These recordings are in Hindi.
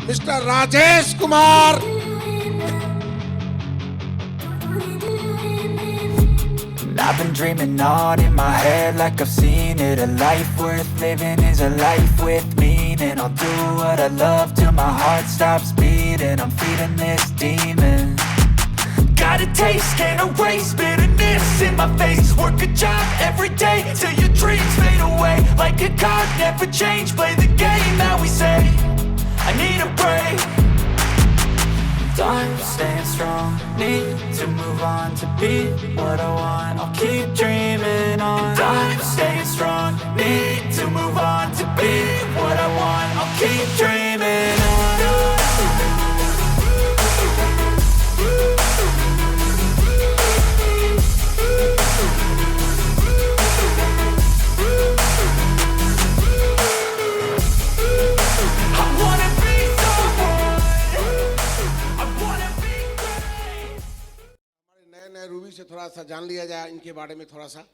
Mister Rajesh Kumar. I've been dreaming on in my head like I've seen it. A life worth living is a life with meaning. I'll do what I love till my heart stops beating. I'm feeding this demon. Got a taste, can't erase bitterness in my face. Work a job every day till your dreams fade away. Like a card, never change, play the game that we say. I need a break. I'm staying strong, need to move on to be what I want. I'll keep dreaming on. I'm staying strong, need to move on to be what I want. I'll keep dreaming on. Ruby से थोड़ा सा जान लिया जाए इनके बारे में थोड़ा सा।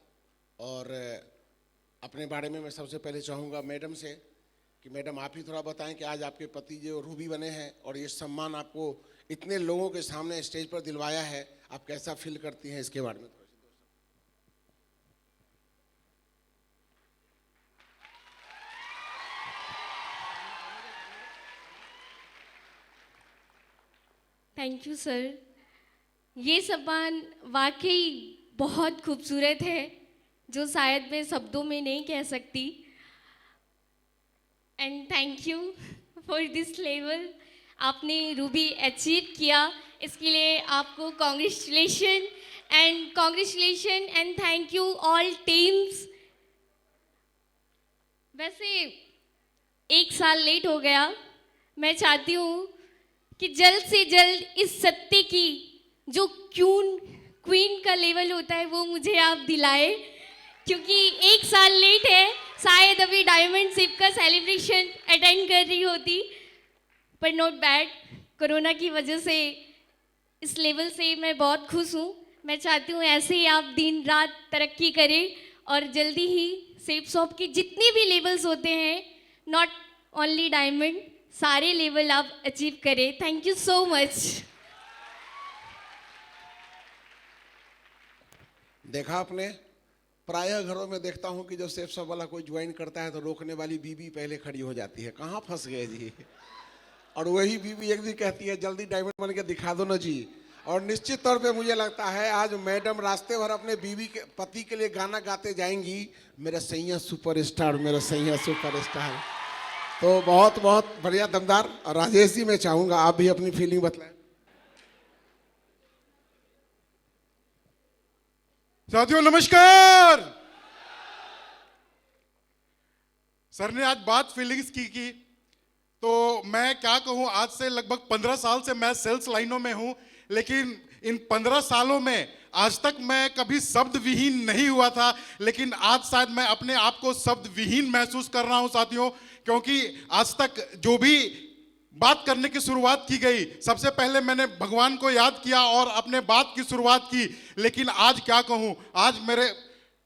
और अपने बारे में मैं सबसे पहले चाहूँगा मैडम से कि मैडम आप ही थोड़ा बताएं कि आज आपके पति जो रूबी बने हैं और ये सम्मान आपको इतने लोगों के सामने स्टेज पर दिलवाया है, आप कैसा फील करती हैं, इसके बारे में थोड़ा सा। Thank you sir. ये सम्मान वाकई बहुत खूबसूरत है, जो शायद मैं शब्दों में नहीं कह सकती। And thank you for this level आपने रूबी अचीव किया, इसके लिए आपको congratulation and thank you all teams. वैसे 1 साल लेट हो गया, मैं चाहती हूँ कि जल्द से जल्द इस सत्ते की जो क्वीन का लेवल होता है वो मुझे आप दिलाए, क्योंकि 1 साल लेट है। शायद अभी डायमंड शिप का सेलिब्रेशन अटेंड कर रही होती, पर नॉट बैड। कोरोना की वजह से इस लेवल से मैं बहुत खुश हूँ। मैं चाहती हूँ ऐसे ही आप दिन रात तरक्की करें और जल्दी ही शेप शॉप के जितने भी लेवल्स होते हैं, नॉट ओनली डायमंड, सारे लेवल आप अचीव करें। Thank you so much. देखा आपने, प्रायः घरों में देखता हूं कि जब सेफ शॉप वाला कोई ज्वाइन करता है तो रोकने वाली बीबी पहले खड़ी हो जाती है, कहाँ फंस गए जी। और वही बीबी एक दिन कहती है जल्दी डायमंड बन के दिखा दो ना जी। और निश्चित तौर पे मुझे लगता है आज मैडम रास्ते भर अपने बीवी के पति के लिए गाना गाते जाएंगी, मेरा सैया सुपरस्टार, मेरा सैया सुपरस्टार। तो बहुत बहुत बढ़िया, दमदार। और राजेश जी मैं चाहूँगा आप भी अपनी फीलिंग बतलाएं। साथियों नमस्कार। सर ने आज बात फीलिंग्स की तो मैं क्या कहूं, आज से लगभग 15 साल से मैं सेल्स लाइनों में हूं, लेकिन इन 15 सालों में आज तक मैं कभी शब्द विहीन नहीं हुआ था, लेकिन आज शायद मैं अपने आप को शब्द विहीन महसूस कर रहा हूं साथियों, क्योंकि आज तक जो भी बात करने की शुरुआत की गई, सबसे पहले मैंने भगवान को याद किया और अपने बात की शुरुआत की। लेकिन आज क्या कहूं, आज मेरे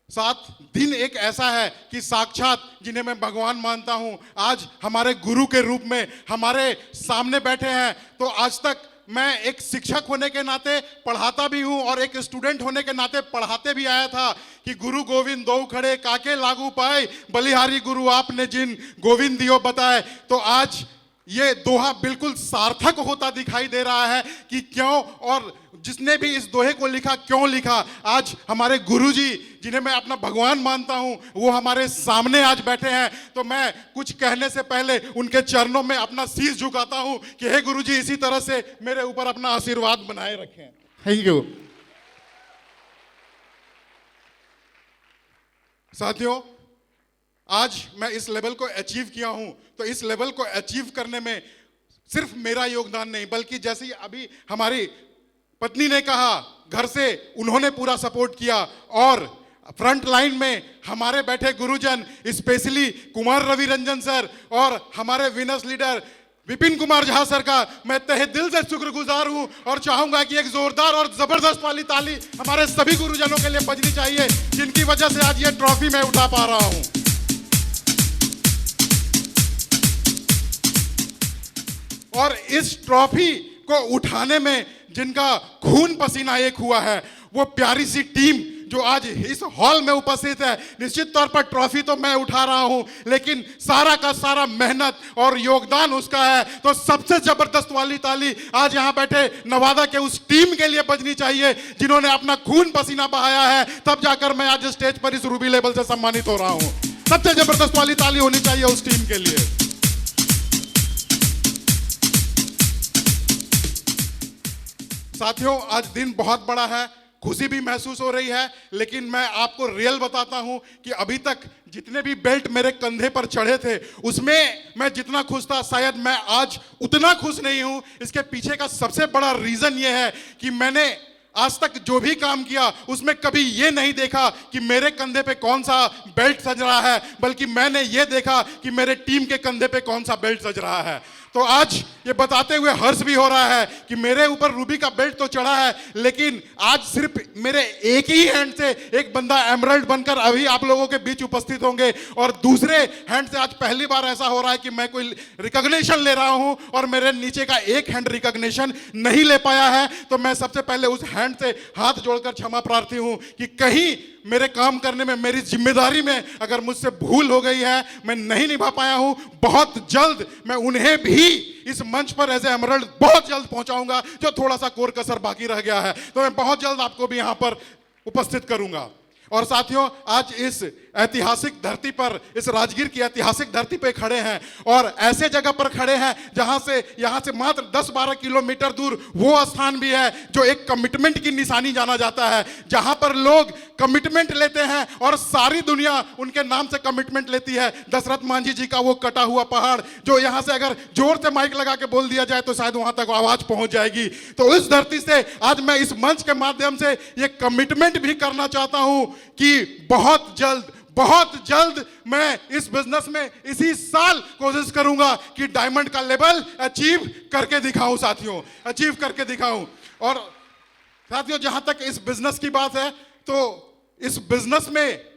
साथ दिन एक ऐसा है कि साक्षात जिन्हें मैं भगवान मानता हूं, आज हमारे गुरु के रूप में हमारे सामने बैठे हैं। तो आज तक मैं एक शिक्षक होने के नाते पढ़ाता भी हूं और एक स्टूडेंट होने के नाते पढ़ाते भी आया था कि गुरु गोविंद दो खड़े काके लागू पाए, बलिहारी गुरु आपने जिन गोविंद दियो बताए। तो आज ये दोहा बिल्कुल सार्थक होता दिखाई दे रहा है कि क्यों, और जिसने भी इस दोहे को लिखा क्यों लिखा। आज हमारे गुरुजी जिन्हें मैं अपना भगवान मानता हूं, वो हमारे सामने आज बैठे हैं। तो मैं कुछ कहने से पहले उनके चरणों में अपना शीश झुकाता हूं कि हे गुरुजी, इसी तरह से मेरे ऊपर अपना आशीर्वाद बनाए रखें। Thank you. साथियों, आज मैं इस लेवल को अचीव किया हूं, तो इस लेवल को अचीव करने में सिर्फ मेरा योगदान नहीं, बल्कि जैसे अभी हमारी पत्नी ने कहा, घर से उन्होंने पूरा सपोर्ट किया, और फ्रंट लाइन में हमारे बैठे गुरुजन, स्पेशली कुमार रवि रंजन सर और हमारे winners leader Vipin Kumar Jha sir का मैं तहे दिल से शुक्रगुजार हूं। और चाहूंगा कि एक जोरदार और जबरदस्त वाली ताली हमारे सभी गुरुजनों के लिए बजनी चाहिए, जिनकी वजह से आज ये ट्रॉफी मैं उठा पा रहा हूं। और इस ट्रॉफी को उठाने में जिनका खून पसीना एक हुआ है, वो प्यारी सी टीम जो आज इस हॉल में उपस्थित है, निश्चित तौर पर ट्रॉफी तो मैं उठा रहा हूं, लेकिन सारा का सारा मेहनत और योगदान उसका है। तो सबसे जबरदस्त वाली ताली आज यहां बैठे नवादा के उस टीम के लिए बजनी चाहिए जिन्होंने अपना खून पसीना बहाया है, तब जाकर मैं आज स्टेज पर इस रूबी लेवल से सम्मानित हो रहा हूं। सबसे जबरदस्त वाली ताली होनी चाहिए उस टीम के लिए। साथियों, आज दिन बहुत बड़ा है, खुशी भी महसूस हो रही है, लेकिन मैं आपको रियल बताता हूं कि अभी तक जितने भी बेल्ट मेरे कंधे पर चढ़े थे उसमें मैं जितना खुश था, शायद मैं आज उतना खुश नहीं हूं। इसके पीछे का सबसे बड़ा रीजन यह है कि मैंने आज तक जो भी काम किया उसमें कभी ये नहीं देखा कि मेरे कंधे पे कौन सा बेल्ट सज रहा है, बल्कि मैंने ये देखा कि मेरे टीम के कंधे पे कौन सा बेल्ट सज रहा है। तो आज ये बताते हुए हर्ष भी हो रहा है कि मेरे ऊपर रूबी का बेल्ट तो चढ़ा है, लेकिन आज सिर्फ मेरे एक ही हैंड से एक बंदा एमरल्ड बनकर अभी आप लोगों के बीच उपस्थित होंगे, और दूसरे हैंड से आज पहली बार ऐसा हो रहा है कि मैं कोई रिकॉग्निशन ले रहा हूं और मेरे नीचे का एक हैंड रिकॉग्निशन नहीं ले पाया है। तो मैं सबसे पहले उस हैंड से हाथ जोड़कर क्षमा प्रार्थी हूं कि कहीं मेरे काम करने में, मेरी जिम्मेदारी में अगर मुझसे भूल हो गई है, मैं नहीं निभा पाया हूं। बहुत जल्द मैं उन्हें भी इस मंच पर एज ए एमरल्ड बहुत जल्द पहुंचाऊंगा, जो थोड़ा सा कोर कसर बाकी रह गया है, तो मैं बहुत जल्द आपको भी यहां पर उपस्थित करूंगा। और साथियों, आज इस ऐतिहासिक धरती पर, इस राजगीर की ऐतिहासिक धरती पे खड़े हैं, और ऐसे जगह पर खड़े हैं जहां से, यहां से मात्र 10-12 किलोमीटर दूर वो स्थान भी है जो एक कमिटमेंट की निशानी जाना जाता है, जहां पर लोग कमिटमेंट लेते हैं और सारी दुनिया उनके नाम से कमिटमेंट लेती है। दशरथ मांझी जी का वो कटा हुआ पहाड़, जो यहां से अगर जोर से माइक लगा के बोल दिया जाए तो शायद वहां तक आवाज पहुंच जाएगी। तो इस धरती से आज मैं इस मंच के माध्यम से ये कमिटमेंट भी करना चाहता हूं कि बहुत जल्द मैं इस बिजनेस में इसी साल कोशिश करूंगा कि डायमंड का लेवल अचीव करके दिखाऊं साथियों, अचीव करके दिखाऊं। और साथियों, जहां तक इस बिजनेस की बात है, तो इस बिजनेस में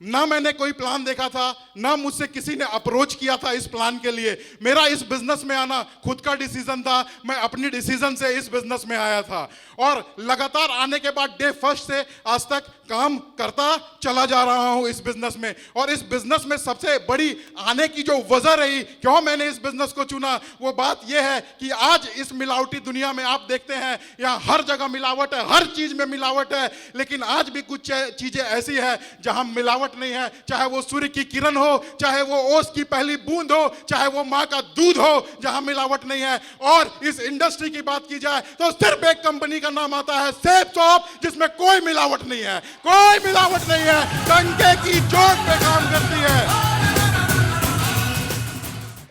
ना मैंने कोई प्लान देखा था, ना मुझसे किसी ने अप्रोच किया था इस प्लान के लिए। मेरा इस बिजनेस में आना खुद का डिसीजन था, मैं अपनी डिसीजन से इस बिजनेस में आया था, और लगातार आने के बाद डे फर्स्ट से आज तक काम करता चला जा रहा हूं इस बिजनेस में। और इस बिजनेस में सबसे बड़ी आने की जो वजह रही, क्यों मैंने इस बिजनेस को चुना, वो बात यह है कि आज इस मिलावटी दुनिया में आप देखते हैं यहाँ हर जगह मिलावट है, हर चीज में मिलावट है, लेकिन आज भी कुछ चीजें ऐसी है जहां मिलावट नहीं है। चाहे वो सूर्य की किरण हो, चाहे वो ओस की पहली बूंद हो, चाहे वो मां का दूध हो, जहां मिलावट नहीं है। और इस इंडस्ट्री की बात की जाए तो सिर्फ एक कंपनी का नाम आता है, सेफ शॉप, जिसमें कोई मिलावट नहीं है, कोई मिलावट नहीं है, डंके की चोट पे काम करती है।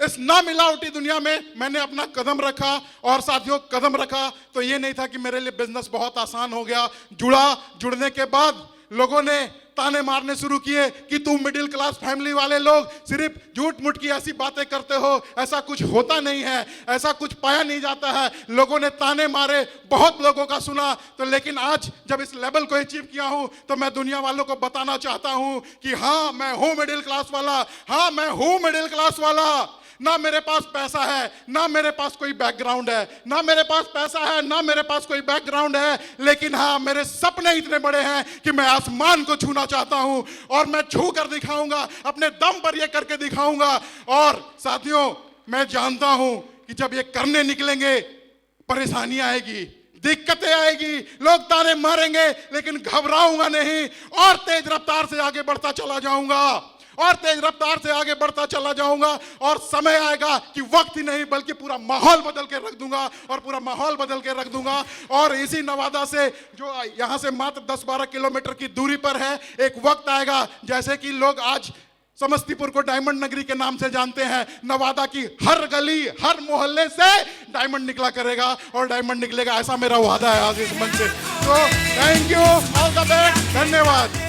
इस ना मिलावटी दुनिया में मैंने अपना कदम रखा, और साथियों, कदम रखा तो ये नहीं था कि मेरे लिए बिजनेस बहुत आसान हो गया। जुड़ने के बाद लोगों ने ताने मारने शुरू किए कि तुम मिडिल क्लास फैमिली वाले लोग सिर्फ झूठ मूठ की ऐसी बातें करते हो, ऐसा कुछ होता नहीं है, ऐसा कुछ पाया नहीं जाता है। लोगों ने ताने मारे, बहुत लोगों का सुना, तो लेकिन आज जब इस लेवल को अचीव किया हूं तो मैं दुनिया वालों को बताना चाहता हूं कि हाँ, मैं हूं मिडिल क्लास वाला, हाँ, मैं हूं मिडिल क्लास वाला। ना मेरे पास पैसा है, ना मेरे पास कोई बैकग्राउंड है, ना मेरे पास पैसा है, ना मेरे पास कोई बैकग्राउंड है, लेकिन हाँ, मेरे सपने इतने बड़े हैं कि मैं आसमान को छूना चाहता हूं, और मैं छू कर दिखाऊंगा, अपने दम पर ये करके दिखाऊंगा। और साथियों, मैं जानता हूं कि जब ये करने निकलेंगे परेशानियां आएगी, दिक्कतें आएगी, लोग ताने मारेंगे, लेकिन घबराऊंगा नहीं, और तेज रफ्तार से आगे बढ़ता चला जाऊंगा, और तेज रफ्तार से आगे बढ़ता चला जाऊंगा। और समय आएगा कि वक्त ही नहीं बल्कि पूरा माहौल बदल के रख दूंगा, और पूरा माहौल बदल के रख दूंगा। और इसी नवादा से, जो यहां से मात्र 10-12 किलोमीटर की दूरी पर है, एक वक्त आएगा जैसे कि लोग आज समस्तीपुर को डायमंड नगरी के नाम से जानते हैं, नवादा की हर गली, हर मोहल्ले से डायमंड निकला करेगा, और डायमंड निकलेगा, ऐसा मेरा वादा है आज इस मंच से। तो thank you, all the best, धन्यवाद।